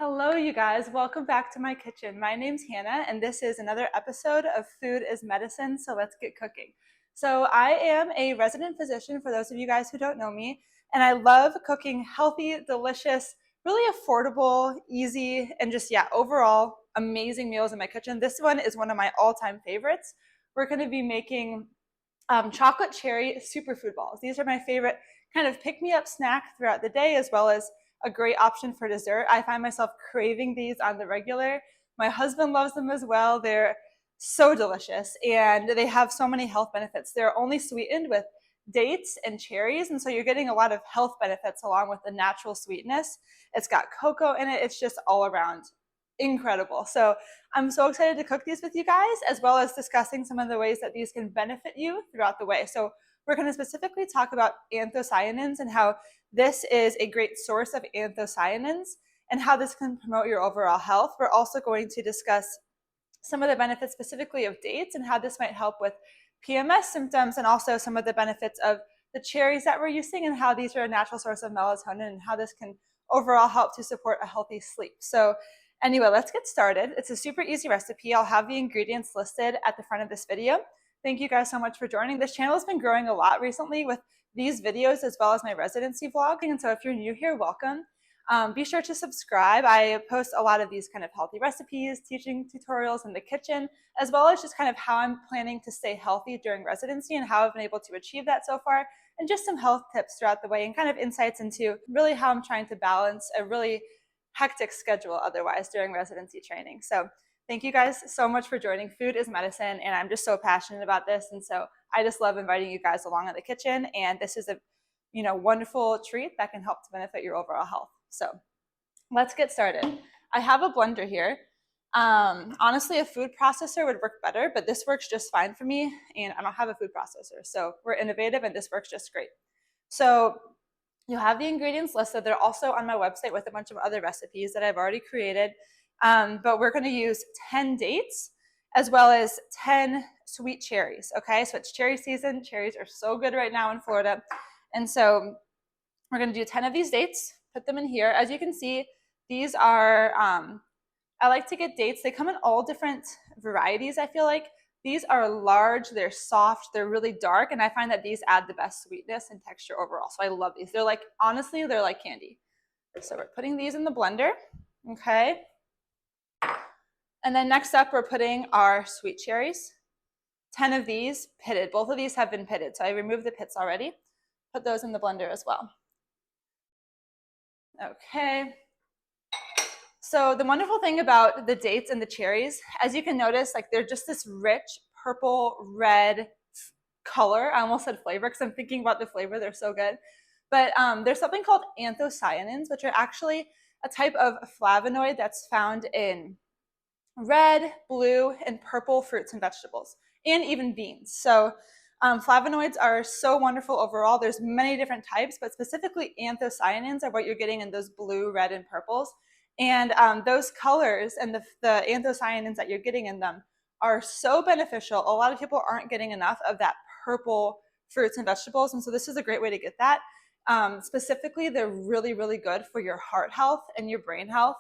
Hello, you guys. Welcome back to my kitchen. My name's Hannah, and this is another episode of Food is Medicine, so let's get cooking. So I am a resident physician, for those of you guys who don't know me, and I love cooking healthy, delicious, really affordable, easy, and just, overall amazing meals in my kitchen. This one is one of my all-time favorites. We're going to be making chocolate cherry superfood balls. These are my favorite kind of pick-me-up snack throughout the day, as well as a great option for dessert. I find myself craving these on the regular. My husband loves them as well. They're so delicious, and they have so many health benefits. They're only sweetened with dates and cherries, and so you're getting a lot of health benefits along with the natural sweetness. It's got cocoa in it. It's just all around incredible. So I'm so excited to cook these with you guys, as well as discussing some of the ways that these can benefit you throughout the way. So we're going to specifically talk about anthocyanins and how this is a great source of anthocyanins and how this can promote your overall health. We're also going to discuss some of the benefits specifically of dates and how this might help with PMS symptoms, and also some of the benefits of the cherries that we're using and how these are a natural source of melatonin and how this can overall help to support a healthy sleep. So anyway, let's get started. It's a super easy recipe. I'll have the ingredients listed at the front of this video. Thank you guys so much for joining. This channel has been growing a lot recently with these videos as well as my residency vlogging. And so if you're new here, welcome. Be sure to subscribe. I post a lot of these kind of healthy recipes, teaching tutorials in the kitchen, as well as just kind of how I'm planning to stay healthy during residency and how I've been able to achieve that so far, and just some health tips throughout the way and kind of insights into really how I'm trying to balance a really hectic schedule otherwise during residency training. So thank you guys so much for joining. Food is medicine, and I'm just so passionate about this. And so I just love inviting you guys along in the kitchen. And this is a wonderful treat that can help to benefit your overall health. So let's get started. I have a blender here. Honestly, a food processor would work better, but this works just fine for me. And I don't have a food processor. So we're innovative, and this works just great. So you have the ingredients listed. They're also on my website with a bunch of other recipes that I've already created. But we're going to use 10 dates as well as 10 sweet cherries. Okay, so it's cherry season. Cherries are so good right now in Florida. And so we're going to do 10 of these dates, put them in here. As you can see, these are, I like to get dates. They come in all different varieties, I feel like. These are large, they're soft, they're really dark, and I find that these add the best sweetness and texture overall. So I love these. They're like, honestly, they're like candy. So we're putting these in the blender, okay? And then next up, we're putting our sweet cherries. 10 of these pitted. Both of these have been pitted, so I removed the pits already. Put those in the blender as well. Okay. So the wonderful thing about the dates and the cherries, as you can notice, like they're just this rich purple red color. I almost said flavor because I'm thinking about the flavor. They're so good. But there's something called anthocyanins, which are actually a type of flavonoid that's found in red, blue, and purple fruits and vegetables, and even beans. So flavonoids are so wonderful overall. There's many different types, but specifically anthocyanins are what you're getting in those blue, red, and purples. And those colors and the anthocyanins that you're getting in them are so beneficial. A lot of people aren't getting enough of that purple fruits and vegetables, and so this is a great way to get that. Specifically, they're really, really good for your heart health and your brain health,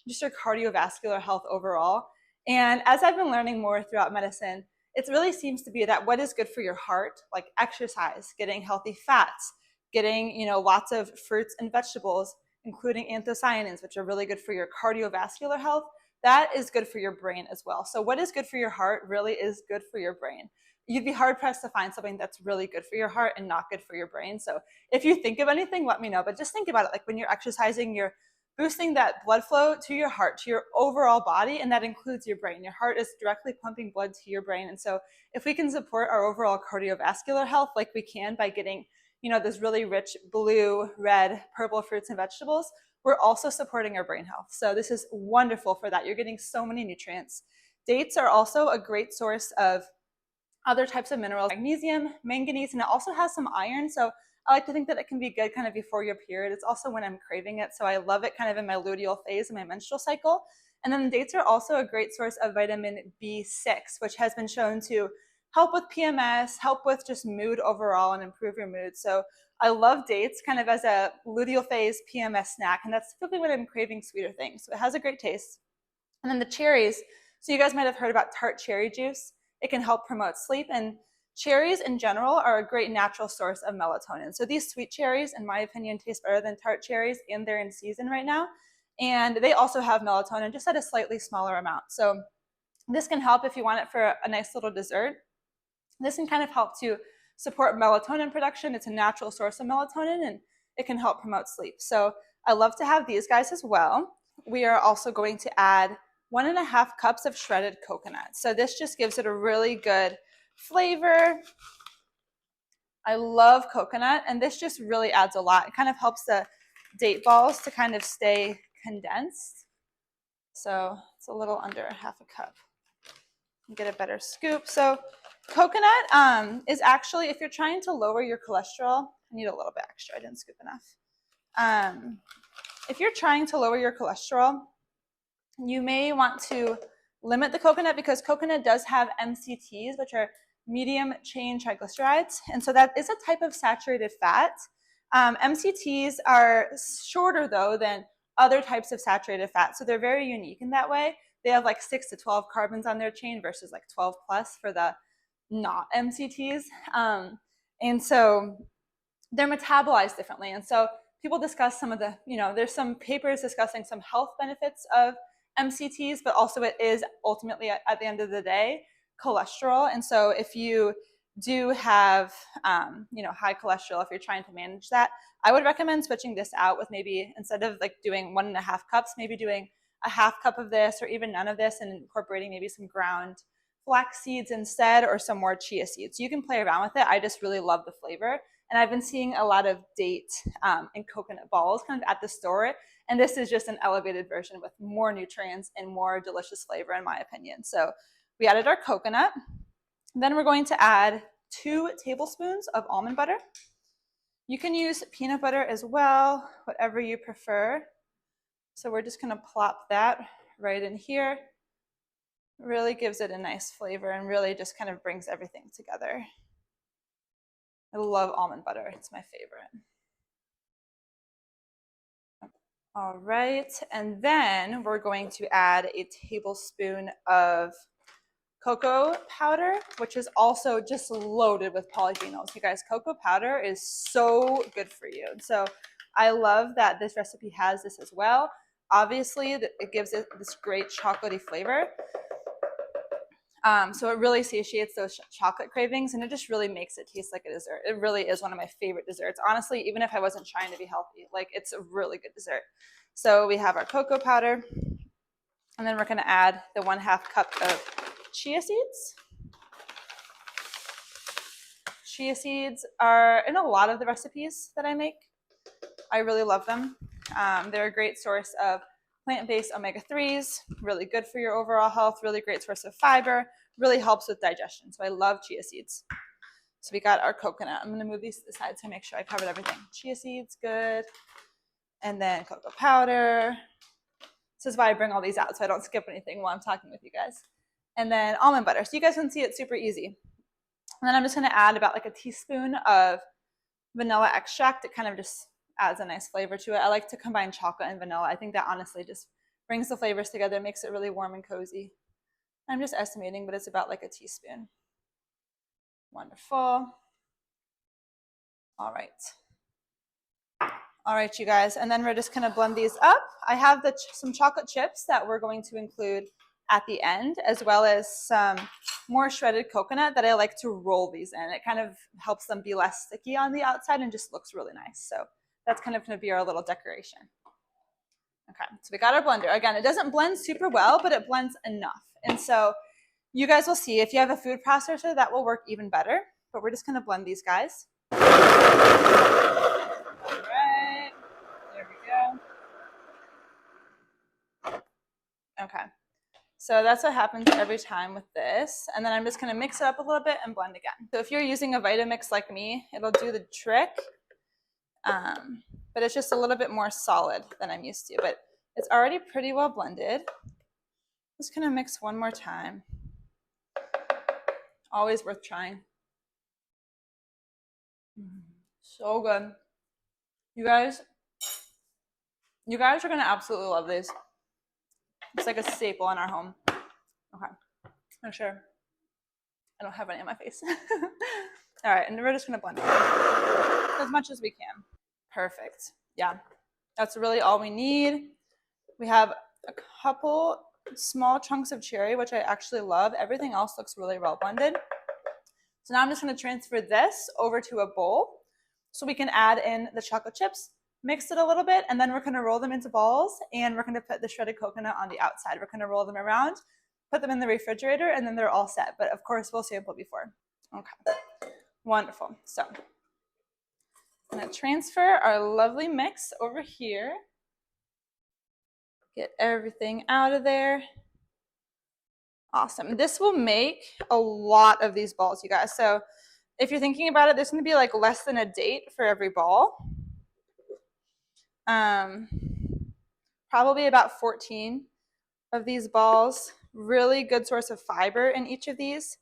just your cardiovascular health overall. And as I've been learning more throughout medicine, it really seems to be that what is good for your heart, like exercise, getting healthy fats, getting lots of fruits and vegetables, including anthocyanins, which are really good for your cardiovascular health, that is good for your brain as well. So what is good for your heart really is good for your brain. You'd be hard pressed to find something that's really good for your heart and not good for your brain. So if you think of anything, let me know. But just think about it, like when you're exercising, you're boosting that blood flow to your heart, to your overall body, and that includes your brain. Your heart is directly pumping blood to your brain. And so if we can support our overall cardiovascular health like we can by getting those really rich blue, red, purple fruits and vegetables, we're also supporting our brain health. So this is wonderful for that. You're getting so many nutrients. Dates are also a great source of other types of minerals, magnesium, manganese, and it also has some iron. So I like to think that it can be good kind of before your period. It's also when I'm craving it. So I love it kind of in my luteal phase in my menstrual cycle. And then the dates are also a great source of vitamin B6, which has been shown to help with PMS, help with just mood overall, and improve your mood. So I love dates kind of as a luteal phase PMS snack, and that's typically when I'm craving sweeter things. So it has a great taste. And then the cherries. So you guys might have heard about tart cherry juice. It can help promote sleep, and cherries in general are a great natural source of melatonin. So these sweet cherries, in my opinion, taste better than tart cherries, and they're in season right now. And they also have melatonin, just at a slightly smaller amount. So this can help if you want it for a nice little dessert. This can kind of help to support melatonin production. It's a natural source of melatonin, and it can help promote sleep. So I love to have these guys as well. We are also going to add 1.5 cups of shredded coconut. So this just gives it a really good flavor. I love coconut, and this just really adds a lot. It kind of helps the date balls to kind of stay condensed. So it's a little under 1/2 cup. Get a better scoop. So coconut is actually, if you're trying to lower your cholesterol, I need a little bit extra, I didn't scoop enough. If you're trying to lower your cholesterol, you may want to limit the coconut, because coconut does have MCTs, which are medium chain triglycerides. And so that is a type of saturated fat. MCTs are shorter though than other types of saturated fat. So they're very unique in that way. They have like 6 to 12 carbons on their chain versus like 12 plus for the not MCTs. And so they're metabolized differently. And so people discuss some of the, there's some papers discussing some health benefits of MCTs, but also it is ultimately at the end of the day cholesterol. And so if you do have high cholesterol, if you're trying to manage that, I would recommend switching this out with maybe, instead of like doing 1.5 cups, maybe doing 1/2 cup of this, or even none of this, and incorporating maybe some ground flax seeds instead, or some more chia seeds. You can play around with it. I just really love the flavor. And I've been seeing a lot of date and coconut balls kind of at the store. And this is just an elevated version with more nutrients and more delicious flavor, in my opinion. So we added our coconut. Then we're going to add 2 tablespoons of almond butter. You can use peanut butter as well, whatever you prefer. So we're just going to plop that right in here. Really gives it a nice flavor and really just kind of brings everything together. I love almond butter. It's my favorite. All right, and then we're going to add a tablespoon of cocoa powder, which is also just loaded with polyphenols. You guys, cocoa powder is so good for you. So I love that this recipe has this as well. Obviously, it gives it this great chocolatey flavor. So it really satiates those chocolate cravings, and it just really makes it taste like a dessert. It really is one of my favorite desserts. Honestly, even if I wasn't trying to be healthy, like, it's a really good dessert. So we have our cocoa powder, and then we're going to add the 1/2 cup of chia seeds. Chia seeds are in a lot of the recipes that I make. I really love them. They're a great source of plant-based omega-3s, really good for your overall health, really great source of fiber, really helps with digestion. So I love chia seeds. So we got our coconut. I'm going to move these to the side so I make sure I covered everything. Chia seeds, good. And then cocoa powder. This is why I bring all these out, so I don't skip anything while I'm talking with you guys. And then almond butter. So you guys can see it's super easy. And then I'm just going to add about like a teaspoon of vanilla extract. It kind of just adds a nice flavor to it. I like to combine chocolate and vanilla. I think that honestly just brings the flavors together, makes it really warm and cozy. I'm just estimating, but it's about like a teaspoon. Wonderful. All right. All right, you guys. And then we're just going to blend these up. I have some chocolate chips that we're going to include at the end, as well as some more shredded coconut that I like to roll these in. It kind of helps them be less sticky on the outside and just looks really nice. So that's kind of going to be our little decoration. Okay, so we got our blender. Again, it doesn't blend super well, but it blends enough. And so you guys will see, if you have a food processor, that will work even better. But we're just going to blend these guys. All right, there we go. Okay, so that's what happens every time with this. And then I'm just going to mix it up a little bit and blend again. So if you're using a Vitamix like me, it'll do the trick. But it's just a little bit more solid than I'm used to. But it's already pretty well blended. Just going to mix one more time. Always worth trying. So good. You guys are gonna absolutely love these. It's like a staple in our home. Okay, make sure I don't have any on my face. All right, and we're just gonna blend it as much as we can. Perfect. Yeah, that's really all we need. We have a couple small chunks of cherry, which I actually love. Everything else looks really well blended. So now I'm just gonna transfer this over to a bowl so we can add in the chocolate chips, mix it a little bit, and then we're gonna roll them into balls, and we're gonna put the shredded coconut on the outside. We're gonna roll them around, put them in the refrigerator, and then they're all set. But of course, we'll sample before. Okay, wonderful. So I'm gonna transfer our lovely mix over here. Get everything out of there. Awesome. This will make a lot of these balls, you guys. So if you're thinking about it, there's going to be like less than a date for every ball. Probably about 14 of these balls. Really good source of fiber in each of these.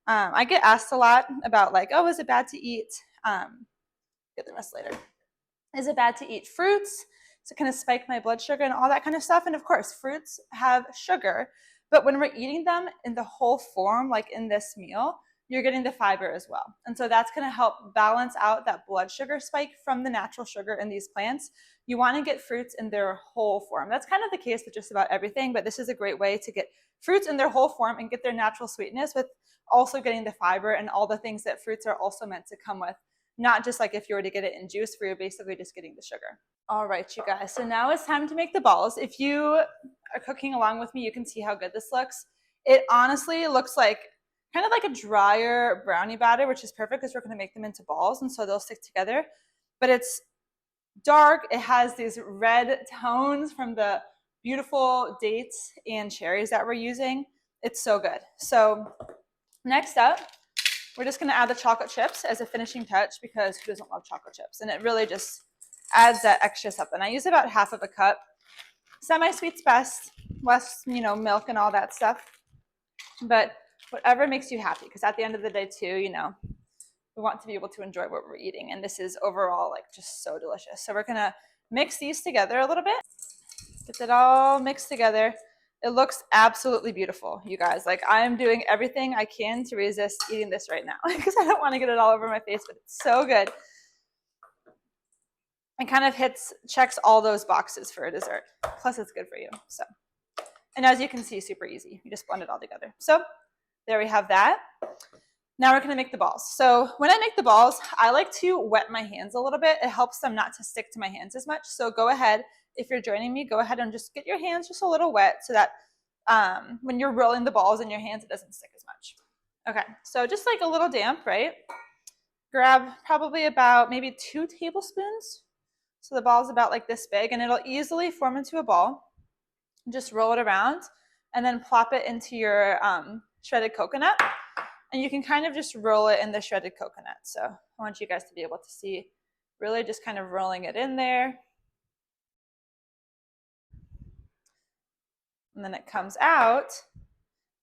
I get asked a lot about like, oh, is it bad to eat? Get the rest later. Is it bad to eat fruits? So kind of spike my blood sugar and all that kind of stuff. And of course, fruits have sugar, but when we're eating them in the whole form, like in this meal, you're getting the fiber as well. And so that's going to help balance out that blood sugar spike from the natural sugar in these plants. You want to get fruits in their whole form. That's kind of the case with just about everything, but this is a great way to get fruits in their whole form and get their natural sweetness with also getting the fiber and all the things that fruits are also meant to come with. Not just like if you were to get it in juice, where you're basically just getting the sugar. All right, you guys. So now it's time to make the balls. If you are cooking along with me, you can see how good this looks. It honestly looks like kind of like a drier brownie batter, which is perfect because we're going to make them into balls, and so they'll stick together. But it's dark. It has these red tones from the beautiful dates and cherries that we're using. It's so good. So next up, we're just going to add the chocolate chips as a finishing touch because who doesn't love chocolate chips? And it really just adds that extra something. I use about half of a cup. Semi-sweet's best, less, milk and all that stuff. But whatever makes you happy, because at the end of the day too, we want to be able to enjoy what we're eating. And this is overall like just so delicious. So we're going to mix these together a little bit. Get it all mixed together. It looks absolutely beautiful, you guys. Like I am doing everything I can to resist eating this right now because I don't want to get it all over my face, but it's so good. It kind of checks all those boxes for a dessert. Plus it's good for you. So, and as you can see, super easy. You just blend it all together. So there we have that. Now we're going to make the balls. So when I make the balls, I like to wet my hands a little bit. It helps them not to stick to my hands as much. So go ahead. If you're joining me, go ahead and just get your hands just a little wet so that when you're rolling the balls in your hands, it doesn't stick as much. Okay, so just like a little damp, right? Grab probably about maybe 2 tablespoons. So the ball's about like this big, and it'll easily form into a ball. Just roll it around and then plop it into your shredded coconut. And you can kind of just roll it in the shredded coconut. So I want you guys to be able to see really just kind of rolling it in there. And then it comes out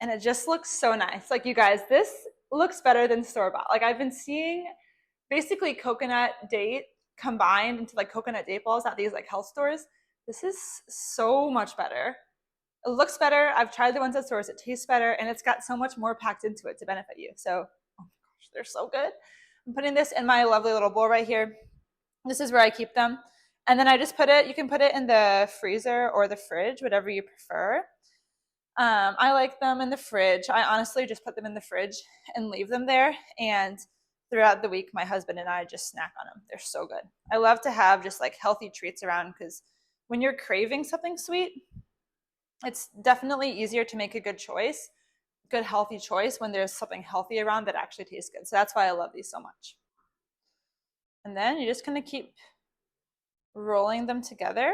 and it just looks so nice. Like you guys, this looks better than store-bought. Like I've been seeing basically coconut date combined into like coconut date balls at these like health stores. This is so much better. It looks better. I've tried the ones at stores. It tastes better, and it's got so much more packed into it to benefit you. So, oh my gosh, they're so good. I'm putting this in my lovely little bowl right here. This is where I keep them. And then I just you can put it in the freezer or the fridge, whatever you prefer. I like them in the fridge. I honestly just put them in the fridge and leave them there. And throughout the week, my husband and I just snack on them. They're so good. I love to have just like healthy treats around because when you're craving something sweet, it's definitely easier to make a good healthy choice when there's something healthy around that actually tastes good. So that's why I love these so much. And then you're just going to keep rolling them together,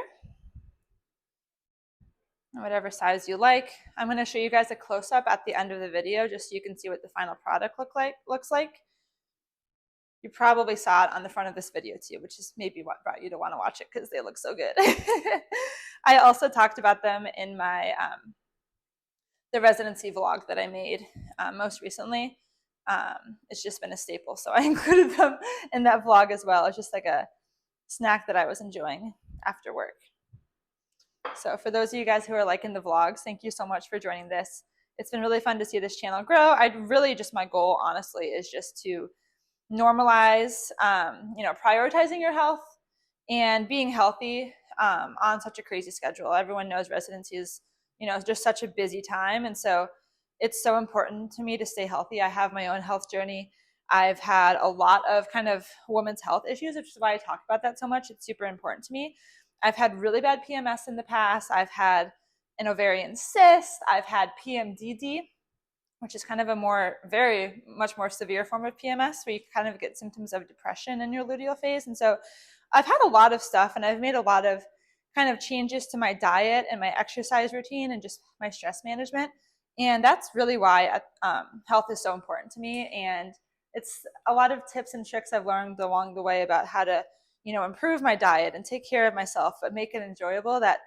whatever size you like. I'm going to show you guys a close-up at the end of the video just so you can see what the final product looks like. You probably saw it on the front of this video too, which is maybe what brought you to want to watch it because they look so good. I also talked about them in my the residency vlog that I made most recently. It's just been a staple. So I included them in that vlog as well. It's just like a snack that I was enjoying after work. So for those of you guys who are liking the vlogs, thank you so much for joining this. It's been really fun to see this channel grow. My goal, honestly, is just to normalize, prioritizing your health and being healthy on such a crazy schedule. Everyone knows residency is, just such a busy time. And so it's so important to me to stay healthy. I have my own health journey. I've had a lot of kind of women's health issues, which is why I talk about that so much. It's super important to me. I've had really bad PMS in the past. I've had an ovarian cyst. I've had PMDD, which is kind of very much more severe form of PMS, where you kind of get symptoms of depression in your luteal phase. And so I've had a lot of stuff, and I've made a lot of kind of changes to my diet and my exercise routine and just my stress management. And that's really why health is so important to me. And it's a lot of tips and tricks I've learned along the way about how to, improve my diet and take care of myself, but make it enjoyable, that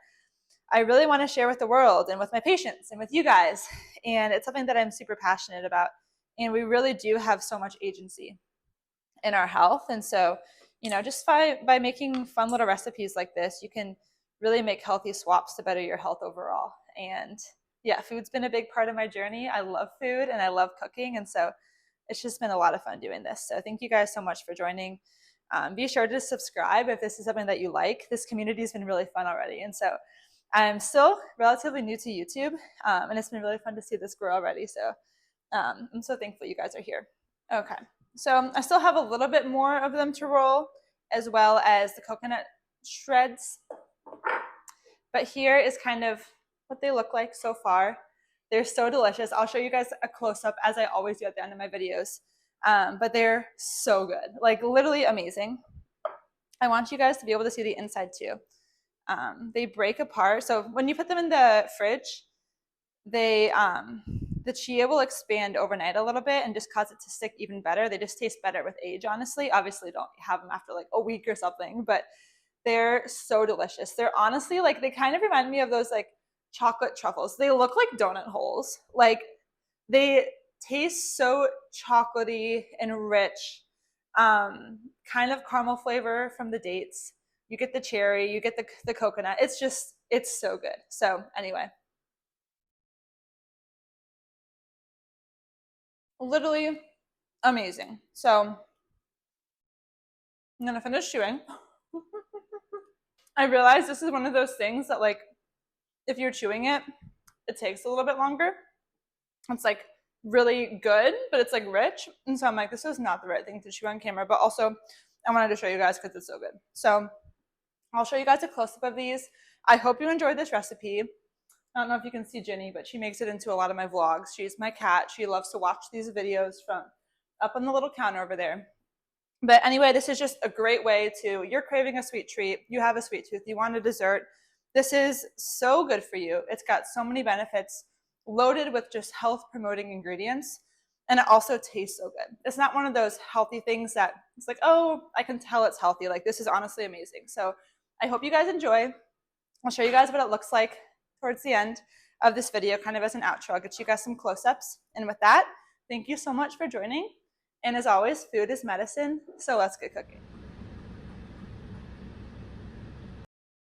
I really want to share with the world and with my patients and with you guys. And it's something that I'm super passionate about. And we really do have so much agency in our health. And so, just by making fun little recipes like this, you can really make healthy swaps to better your health overall. And yeah, food's been a big part of my journey. I love food and I love cooking. And so it's just been a lot of fun doing this. So thank you guys so much for joining. Be sure to subscribe if this is something that you like. This community has been really fun already. And so I'm still relatively new to YouTube, and it's been really fun to see this grow already. So I'm so thankful you guys are here. Okay, so I still have a little bit more of them to roll, as well as the coconut shreds. But here is kind of what they look like so far. They're so delicious. I'll show you guys a close-up, as I always do at the end of my videos. But they're so good, like literally amazing. I want you guys to be able to see the inside too. They break apart. So when you put them in the fridge, the chia will expand overnight a little bit and just cause it to stick even better. They just taste better with age, honestly. Obviously, don't have them after like a week or something, but they're so delicious. They're honestly they kind of remind me of those like chocolate truffles. They look like donut holes. Like they taste so chocolatey and rich, kind of caramel flavor from the dates. You get the cherry, you get the coconut. It's so good. So anyway, literally amazing. So I'm gonna finish chewing. I realize this is one of those things that if you're chewing it, it takes a little bit longer. It's really good, but it's rich. And so I'm this is not the right thing to chew on camera, but also I wanted to show you guys because it's so good. So I'll show you guys a close-up of these. I hope you enjoyed this recipe. I don't know if you can see Ginny, but she makes it into a lot of my vlogs. She's my cat. She loves to watch these videos from up on the little counter over there. But anyway, this is just a great way you're craving a sweet treat, you have a sweet tooth, you want a dessert. This is so good for you. It's got so many benefits, loaded with just health promoting ingredients. And it also tastes so good. It's not one of those healthy things that it's oh, I can tell it's healthy. This is honestly amazing. So I hope you guys enjoy. I'll show you guys what it looks like towards the end of this video, kind of as an outro. I'll get you guys some close-ups. And with that, thank you so much for joining. And as always, food is medicine, so let's get cooking.